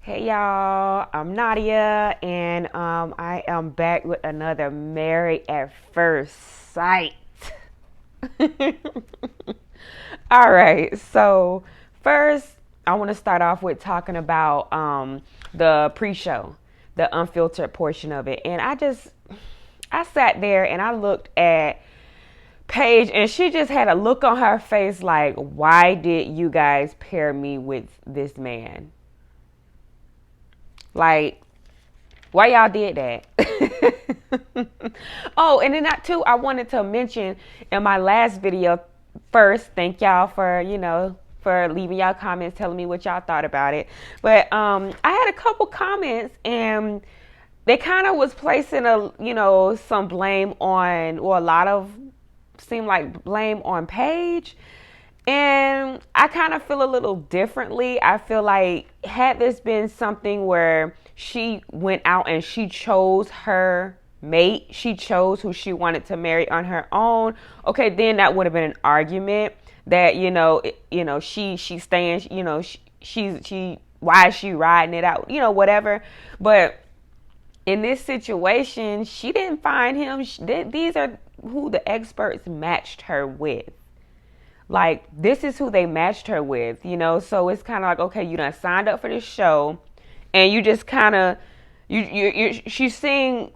Hey y'all, I'm Nadia, and I am back with another Married at First Sight. All right, so first I want to start off with talking about the pre-show, the unfiltered portion of it, and I sat there and I looked at Paige, and she just had a look on her face like, why did you guys pair me with this man? Like, why y'all did that? Oh, and then that too, I wanted to mention in my last video, first, thank y'all for, for leaving y'all comments, telling me what y'all thought about it. But I had a couple comments, and they kind of was placing some blame on, or a lot of seemed like blame on Paige. And I kind of feel a little differently. I feel like had this been something where she went out and she chose her mate, she chose who she wanted to marry on her own, okay, then that would have been an argument that she staying, she why is she riding it out, whatever. But in this situation, she didn't find him. These are who the experts matched her with. Like, this is who they matched her with, so it's kind of like, okay, you done signed up for this show, and you just kind of she's seeing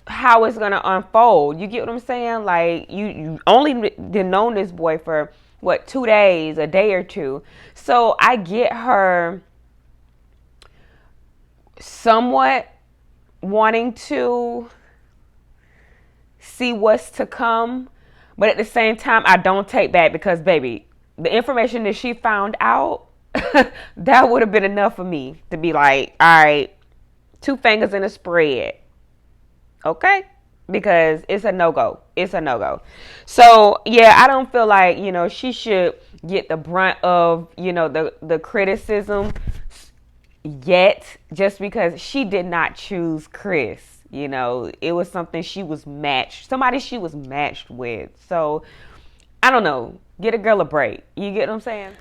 how it's gonna unfold. You get what I'm saying? Like, you only done known this boy for what, 2 days, a day or two. So I get her somewhat wanting to see what's to come. But at the same time, I don't take back, because, baby, the information that she found out, that would have been enough for me to be like, all right, two fingers in a spread. Okay? Because it's a no-go. It's a no-go. So, yeah, I don't feel like, she should get the brunt of, the criticism yet, just because she did not choose Chris. It was something somebody she was matched with. So I don't know. Get a girl a break. You get what I'm saying?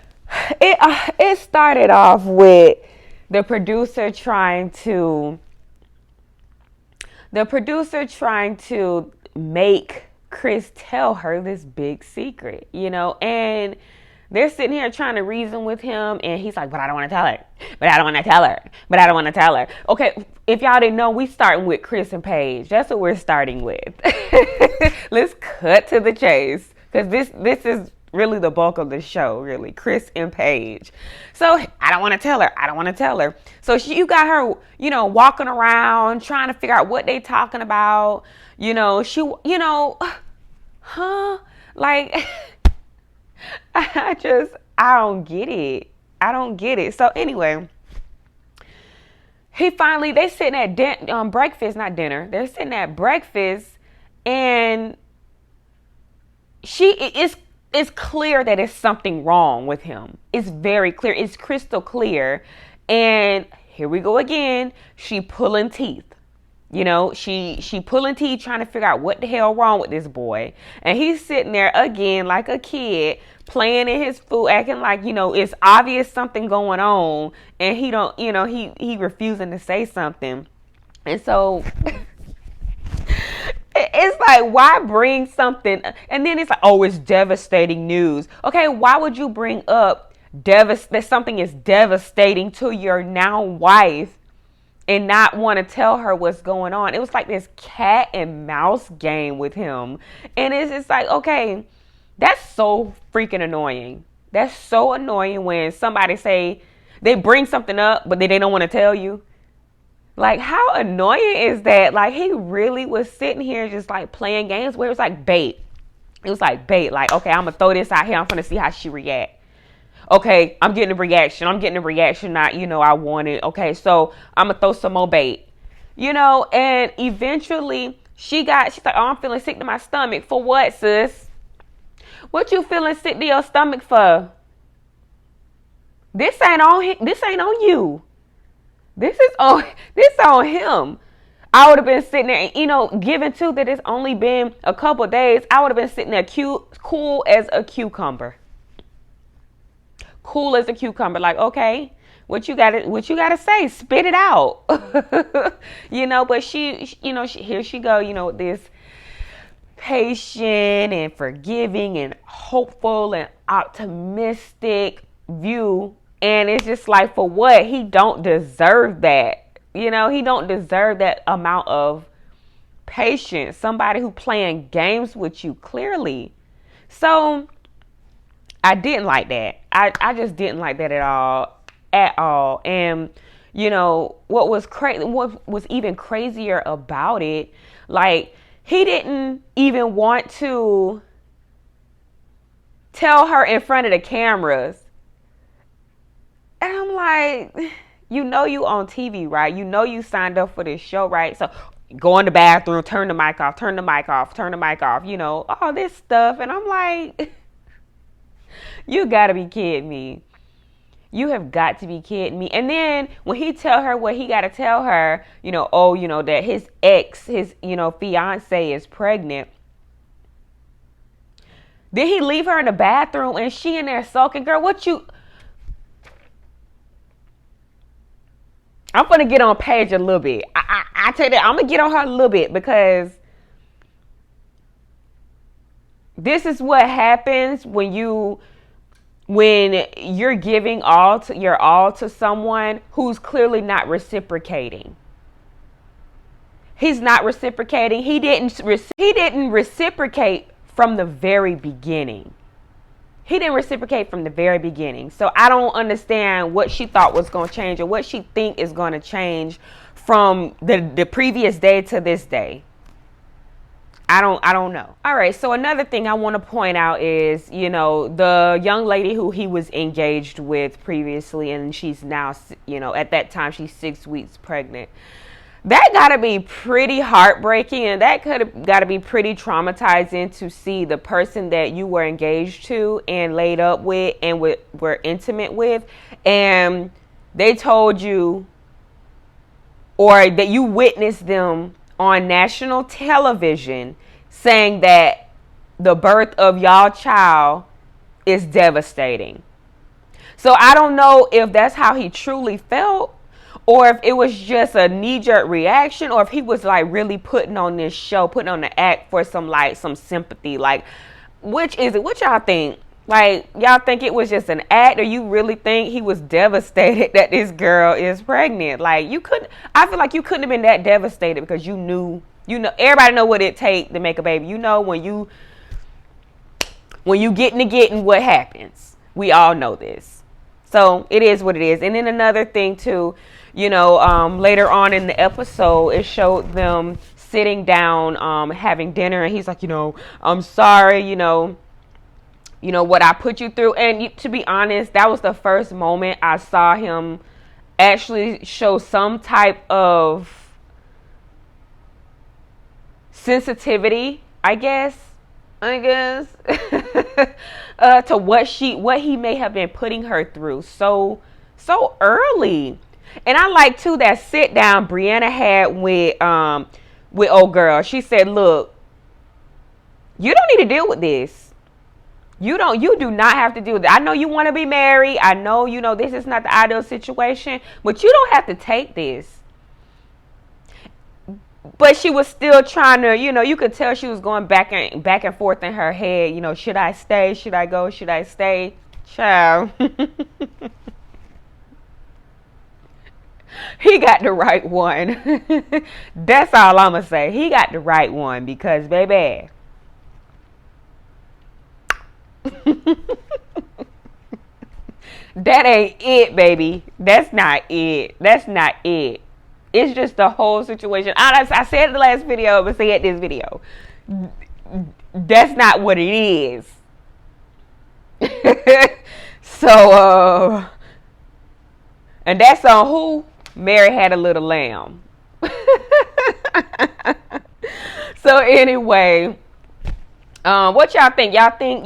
It started off with the producer trying to make Chris tell her this big secret, and they're sitting here trying to reason with him, and he's like, but I don't want to tell her. But I don't want to tell her. But I don't want to tell her. Okay, if y'all didn't know, we starting with Chris and Paige. That's what we're starting with. Let's cut to the chase, because this is really the bulk of the show, really. Chris and Paige. So, I don't want to tell her. I don't want to tell her. So, you got her, walking around, trying to figure out what they talking about. Huh? Like... I don't get it. I don't get it. So anyway, they sitting at breakfast, not dinner. They're sitting at breakfast, and it's clear that it's something wrong with him. It's very clear. It's crystal clear. And here we go again. She pulling teeth. She pulling teeth, trying to figure out what the hell wrong with this boy. And he's sitting there again like a kid, playing in his food, acting like, it's obvious something going on, and he don't, he refusing to say something. And so it's like, why bring something? And then it's like, oh, it's devastating news. Okay, why would you bring up that something is devastating to your now wife and not want to tell her what's going on? It was like this cat and mouse game with him. And it's just like, okay, that's so freaking annoying. That's so annoying when somebody say they bring something up, but they don't want to tell you. Like, how annoying is that? Like, he really was sitting here just like playing games where it was like bait. It was like bait. Like, okay, I'm going to throw this out here. I'm going to see how she react. Okay, I'm getting a reaction. Not, I want it. Okay, so I'm going to throw some more bait. And eventually she's like, oh, I'm feeling sick to my stomach. For what, sis? What you feeling sick to your stomach for? This ain't on you. This on him. I would have been sitting there, given to that it's only been a couple of days, I would have been sitting there cool as a cucumber. Cool as a cucumber. Like, okay, What you gotta say? Spit it out. But here she go, this patient and forgiving and hopeful and optimistic view. And it's just like, for what? He don't deserve that. He don't deserve that amount of patience. Somebody who playing games with you, clearly. So I didn't like that. I just didn't like that at all. And what was even crazier about it, like, he didn't even want to tell her in front of the cameras. And I'm like, you on TV, right? You signed up for this show, right? So go in the bathroom, turn the mic off, all this stuff. And I'm like, you gotta be kidding me. You have got to be kidding me. And then when he tell her what he got to tell her, that his ex, his fiance is pregnant. Then he leave her in the bathroom and she in there sulking. Girl, I'm going to get on Paige a little bit. I tell you that, I'm going to get on her a little bit, because this is what happens when you're giving your all to someone who's clearly not reciprocating. He's not reciprocating. He didn't reciprocate from the very beginning. So I don't understand what she thought was going to change, or what she think is going to change from the previous day to this day. I don't know. All right. So another thing I want to point out is, the young lady who he was engaged with previously, and she's now, at that time, she's 6 weeks pregnant. That got to be pretty heartbreaking, and that got to be pretty traumatizing to see the person that you were engaged to and laid up with and were intimate with, and they told you, or that you witnessed them on national television saying that the birth of y'all child is devastating. So I don't know if that's how he truly felt, or if it was just a knee-jerk reaction, or if he was like really putting on this show, putting on the act for some sympathy. Like, which is it? What y'all think? Like, y'all think it was just an act, or you really think he was devastated that this girl is pregnant? Like, I feel like you couldn't have been that devastated, because everybody know what it takes to make a baby. When you getting what happens. We all know this. So it is what it is. And then another thing too, later on in the episode, it showed them sitting down, having dinner, and he's like, I'm sorry, what I put you through. And to be honest, that was the first moment I saw him actually show some type of sensitivity, I guess, to what he may have been putting her through so early. And I like too that sit down Brianna had with old girl. She said, look, you don't need to deal with this. You do not have to deal with it. I know you want to be married. I know, this is not the ideal situation, but you don't have to take this. But she was still trying to, you could tell she was going back and forth in her head. Should I stay? Should I go? Should I stay? Child. He got the right one. That's all I'm going to say. He got the right one, because, baby, that ain't it, baby. That's not it. It's just the whole situation. I said in the last video, but say it this video. That's not what it is. So, and that's on who? Mary Had a Little Lamb. So anyway, what y'all think? Y'all think,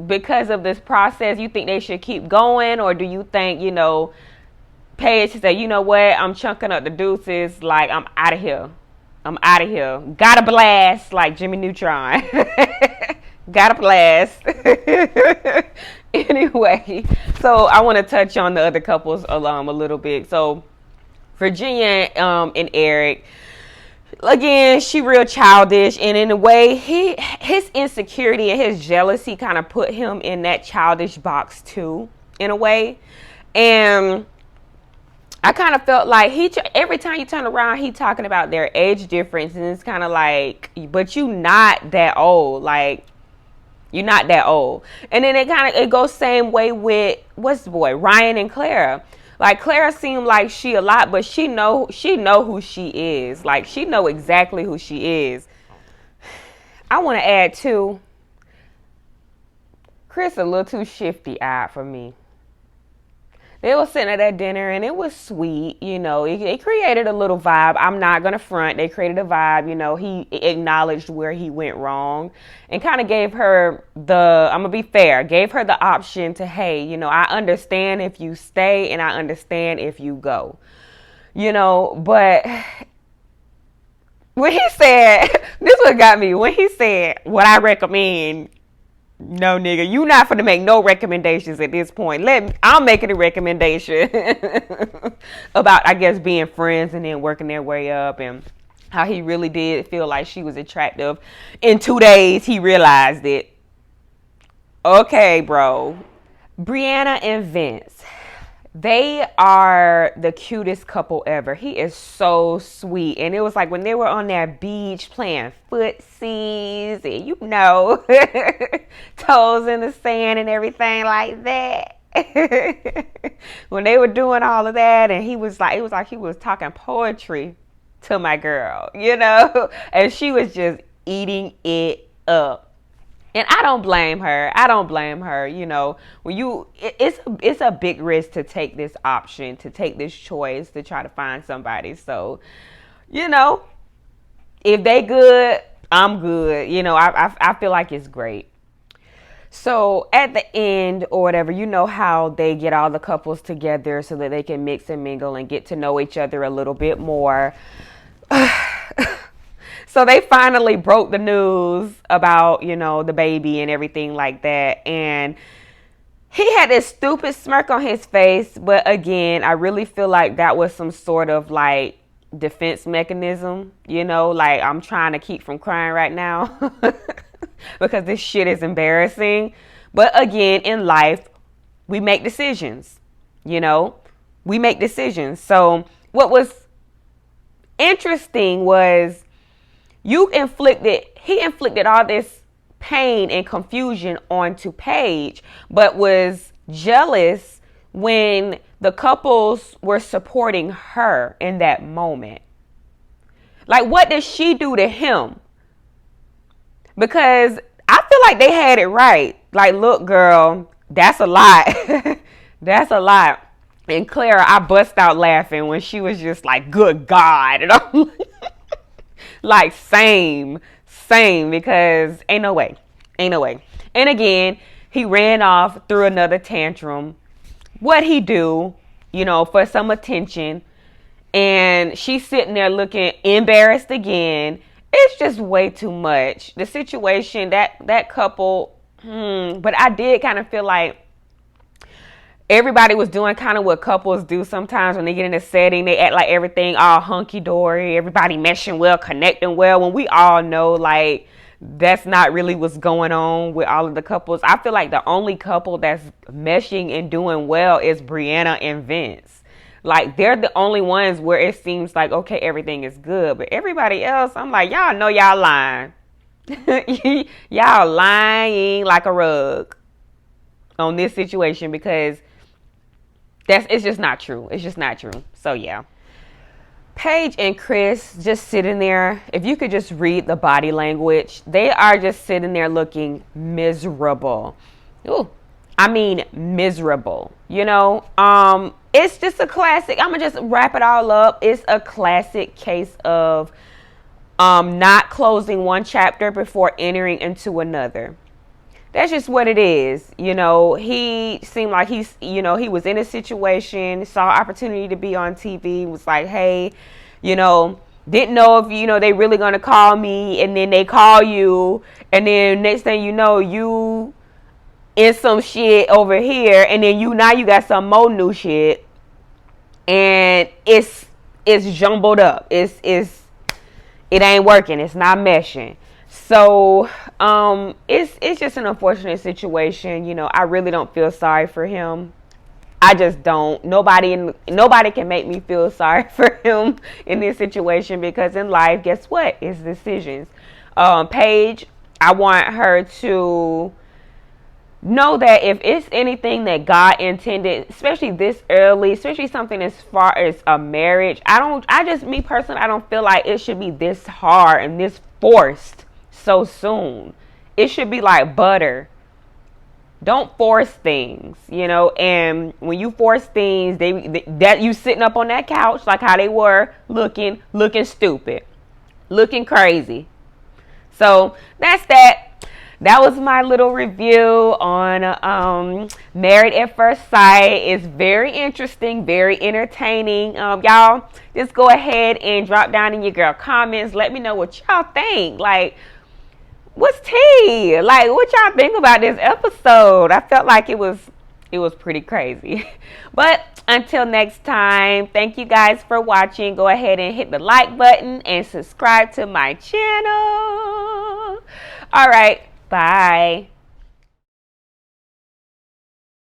because of this process, you think they should keep going? Or do you think, Paige said, you know what? I'm chunking up the deuces. Like, I'm out of here. Got a blast like Jimmy Neutron. Got a blast. Anyway, so I want to touch on the other couples a little bit. So Virginia and Eric, again, she real childish, and in a way, his insecurity and his jealousy kind of put him in that childish box too, in a way. And I kind of felt like every time you turn around, he talking about their age difference, and it's kind of like, but you not that old, like you're not that old. And then it goes same way with what's the boy, Ryan and Clara. Like Clara seemed like she a lot, but she know who she is. Like she know exactly who she is. I want to add too, Chris a little too shifty-eyed for me. They were sitting at that dinner and it was sweet, you know. It created a little vibe. I'm not going to front. They created a vibe, you know. He acknowledged where he went wrong and kind of gave her I'm going to be fair, gave her the option to, hey, you know, I understand if you stay and I understand if you go, you know. But when he said, this what got me, when he said, what I recommend, no, nigga, you not finna make no recommendations at this point. I'm making a recommendation about, I guess, being friends and then working their way up, and how he really did feel like she was attractive. In 2 days, he realized it. Okay, bro. Brianna and Vince. They are the cutest couple ever. He is so sweet. And it was like when they were on that beach playing footsies and, you know, toes in the sand and everything like that. When they were doing all of that, and it was like he was talking poetry to my girl, you know, and she was just eating it up. And I don't blame her. You know, when it's a big risk to take this option, to take this choice, to try to find somebody. So, you know, if they good, I'm good. You know, I feel like it's great. So at the end or whatever, you know how they get all the couples together so that they can mix and mingle and get to know each other a little bit more. So they finally broke the news about, you know, the baby and everything like that. And he had this stupid smirk on his face. But again, I really feel like that was some sort of like defense mechanism, you know, like I'm trying to keep from crying right now because this shit is embarrassing. But again, in life, we make decisions, you know, we make decisions. So what was interesting was he inflicted all this pain and confusion onto Paige, but was jealous when the couples were supporting her in that moment. Like, what did she do to him? Because I feel like they had it right. Like, look, girl, that's a lot. That's a lot. And Clara, I bust out laughing when she was just like, good God. And I'm like, same, because ain't no way. And again, he ran off through another tantrum. What'd he do, you know, for some attention? And she's sitting there looking embarrassed again. It's just way too much. The situation, that couple, but I did kind of feel like everybody was doing kind of what couples do sometimes when they get in a setting. They act like everything all hunky-dory, everybody meshing well, connecting well, when we all know, like, that's not really what's going on with all of the couples. I feel like the only couple that's meshing and doing well is Brianna and Vince. Like, they're the only ones where it seems like, okay, everything is good. But everybody else, I'm like, y'all know y'all lying. Y'all lying like a rug on this situation, because it's just not true. It's just not true. So, yeah. Paige and Chris just sitting there. If you could just read the body language, they are just sitting there looking miserable. Ooh, I mean miserable. You know, it's just a classic. I'm gonna just wrap it all up. It's a classic case of not closing one chapter before entering into another. That's just what it is. You know, he seemed like he was in a situation, saw opportunity to be on TV, was like, hey, you know, Didn't know if, you know, they really going to call me, and then they call you, and then next thing you know, you in some shit over here, and then now you got some more new shit, and it's jumbled up. It ain't working. It's not meshing. So it's just an unfortunate situation. You know, I really don't feel sorry for him. I just don't. Nobody can make me feel sorry for him in this situation, because in life, guess what? It's decisions. Paige, I want her to know that if it's anything that God intended, especially this early, especially something as far as a marriage, me personally, I don't feel like it should be this hard and this forced so soon. It should be like butter. Don't force things, you know. And when you force things, that you sitting up on that couch like how they were, looking stupid, looking crazy. So that's that. That was my little review on Married at First Sight. It's very interesting, very entertaining. Y'all just go ahead and drop down in your girl comments. Let me know what y'all think. Like, what's tea? Like, what y'all think about this episode? I felt like it was pretty crazy. But until next time, thank you guys for watching. Go ahead and hit the like button and subscribe to my channel. All right. Bye.